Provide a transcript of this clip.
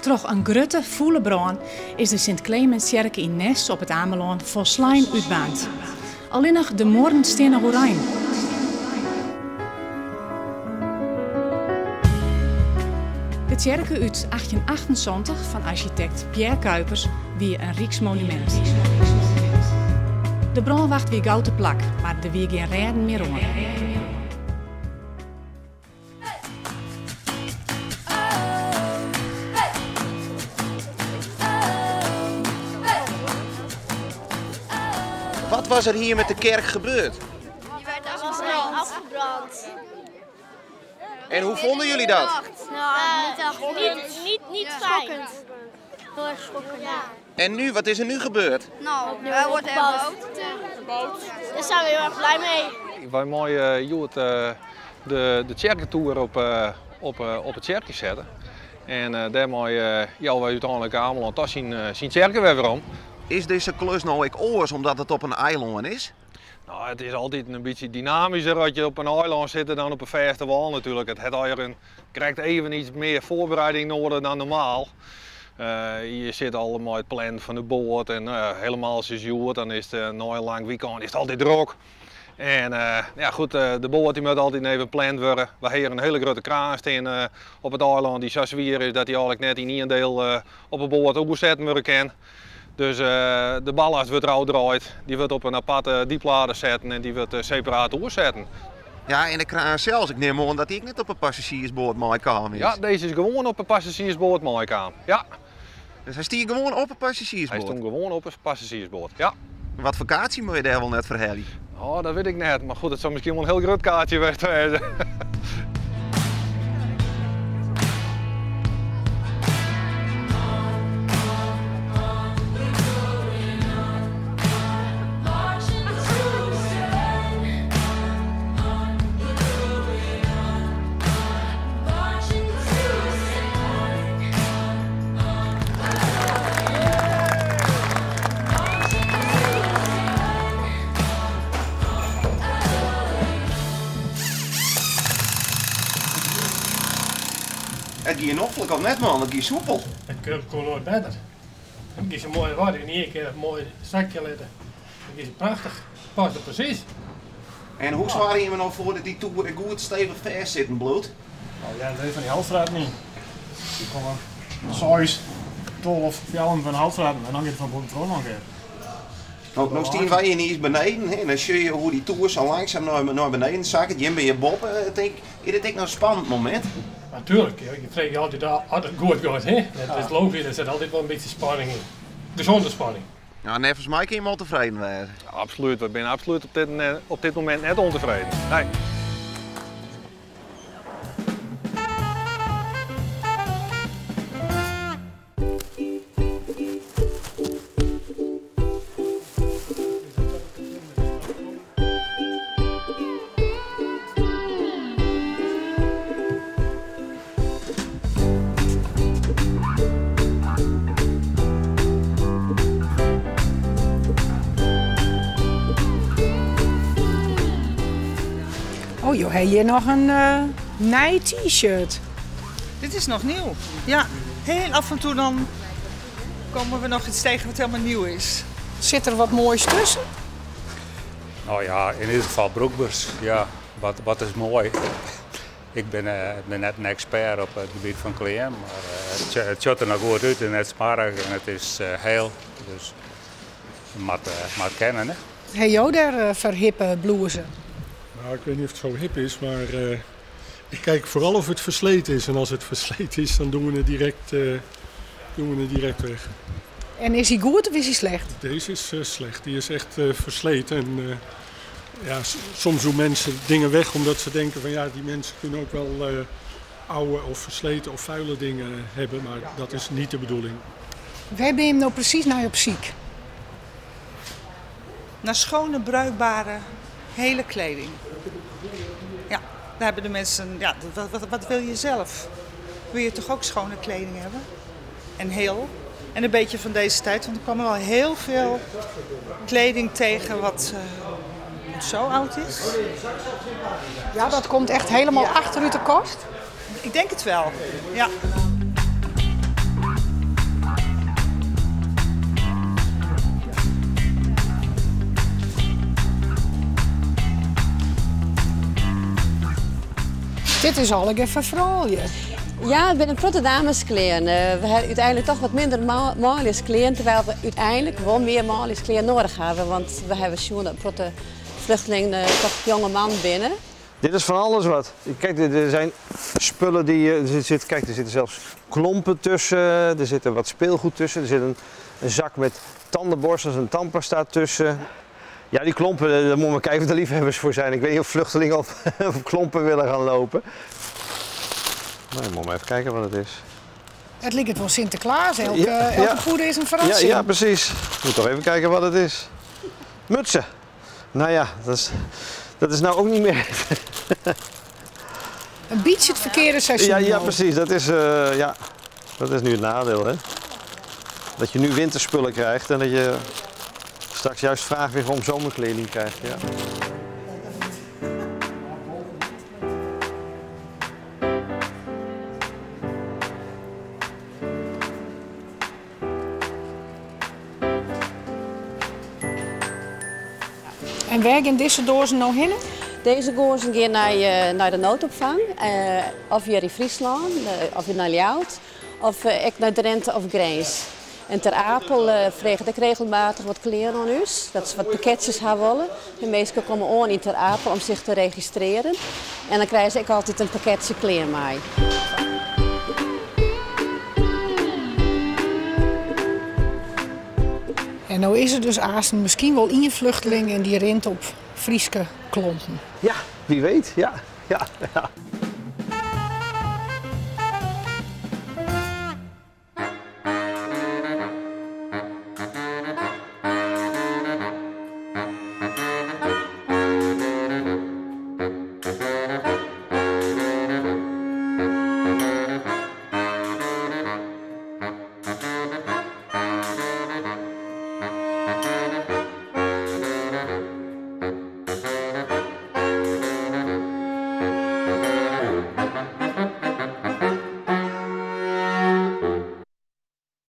Troch een grutte, voele brand is de Sint-Clemenskerk in Nes op het Ameland volslijn uitbaand. Alleen nog de morgen staan nog oranje. De kerk uit 1878 van architect Pierre Cuypers wie een Rijksmonument. De brand wacht weer gauw te plak, maar er weer geen reden meer om. Wat was er hier met de kerk gebeurd? Die werd afgebrand. En hoe vonden jullie dat? Niet fijn. Heel erg schokkend. Ja. En nu, wat is er nu gebeurd? Nou, er wordt gebouwd. Daar zijn we heel erg blij mee. Wij mooi de kerkentour op het kerkje zetten. En daarmee wij uiteindelijk allemaal toch zien kerken weer om. Is deze klus nou ook oors omdat het op een eiland is? Nou, het is altijd een beetje dynamischer als je op een eiland zit dan op een festival natuurlijk. Het krijgt even iets meer voorbereiding nodig dan normaal. Je zit allemaal het plan van de boot en helemaal als je dan is het een heel lang weekend is het altijd druk. En de boot die moet altijd even gepland worden. We hebben een hele grote kraan staan op het eiland die zo zwier is dat hij eigenlijk net in één deel op een boot opgezet worden kan. Dus de ballast wordt eruit draait, die wordt op een aparte dieplader zetten en die wordt separaat oorzetten. Ja, en de kraan zelfs. Ik neem aan dat hij niet op een passagiersboot mee kan. Ja, deze is gewoon op een passagiersboot mee kan. Ja. Dus hij stiert gewoon op een passagiersboot? Hij stond gewoon op een passagiersboot, ja. Wat vakantie moet je daar wel net verhellen? Oh, dat weet ik net, maar goed, het zou misschien wel een heel groot kaartje wezen. Het ging nochtelijk of net man, het ging soepel. Het kon nooit beter. Dan kies je mooi worden in één keer een mooi zakje letten. Dan is het prachtig. Past het precies. En hoe zwaar je me nou voor dat die toer goed stevig vast zitten bloed? Nou ja, dat heeft van die houtstraat niet. Die komen 6, 12, 14 van houtstraat en dan gaat het van boven nog weer. Nou staan wij hier niet eens beneden en dan zie je hoe die toer zo langzaam naar beneden zakt. Je bent je bob. Is dit nou een spannend moment? Natuurlijk, je vraagt je altijd als het goed gaat. Het is logisch, er zit altijd wel een beetje spanning in. Gezonde spanning. Ja, volgens mij kun je wel tevreden zijn. Ja, absoluut, we zijn absoluut op dit moment net ontevreden. Nee. Oh joh, heb je nog een nij t-shirt? Dit is nog nieuw. Ja, heel af en toe dan komen we nog iets tegen wat helemaal nieuw is. Zit er wat moois tussen? Nou ja, in ieder geval broekbers. Ja, wat is mooi. Ik ben net een expert op het gebied van kleren, maar het ziet er nog goed uit en het is smarig en het is heel. Dus je moet kennen. Hè? Heb jij daar verhippe blouse? Nou, ik weet niet of het zo hip is, maar ik kijk vooral of het versleten is. En als het versleten is, dan doen we het direct weg. En is hij goed of is hij slecht? Deze is slecht, die is echt versleten. En, soms doen mensen dingen weg omdat ze denken van ja, die mensen kunnen ook wel oude of versleten of vuile dingen hebben. Maar dat is niet de bedoeling. Waar ben je hem nou precies naar op ziek? Naar schone, bruikbare, hele kleding. Ja, daar hebben de mensen, ja, wat wil je zelf? Wil je toch ook schone kleding hebben? En heel. En een beetje van deze tijd, want er kwam wel heel veel kleding tegen wat zo oud is. Ja, dat komt echt helemaal achter u de kast? Ik denk het wel, ja. Dit is al even vroolijk. Ja, het zijn een protte dameskleren. We hebben uiteindelijk toch wat minder mannelijkskleren, terwijl we uiteindelijk wel meer mannelijkskleren nodig hebben. Want we hebben zo'n protte vluchtelingen, toch jonge man binnen. Dit is van alles wat. Kijk, er zijn spullen die er zitten zelfs klompen tussen, er zit wat speelgoed tussen, er zit een zak met tandenborstels en tandpasta tussen. Ja, die klompen, daar moeten we kijken of de liefhebbers voor zijn. Ik weet niet of vluchtelingen op klompen willen gaan lopen. Maar je moet maar even kijken wat het is. Het lijkt wel Sinterklaas. Elke poeder is een verrassing. Ja, precies. Ik moet toch even kijken wat het is. Mutsen. Nou ja, dat is nou ook niet meer. Een beetje het verkeerde seizoen. Ja, precies. Dat is nu het nadeel. Hè? Dat je nu winterspullen krijgt en dat je straks juist vraagt weer om zomerkleding krijgt. Ja. En waar gaan deze dozen nou heen? Deze gozen gaan naar de noodopvang, of weer in Friesland, of naar Ljouwert, of ik naar Drenthe of Grijns. En ter Apel vraag ik regelmatig wat kleren aan ons, dat ze wat pakketjes hebben willen. De meesten komen aan in Ter Apel om zich te registreren. En dan krijgen ze ook altijd een pakketje kleren mee. En nou is er dus Aasten misschien wel één vluchteling en die rent op Frieske klompen. Ja, wie weet. Ja.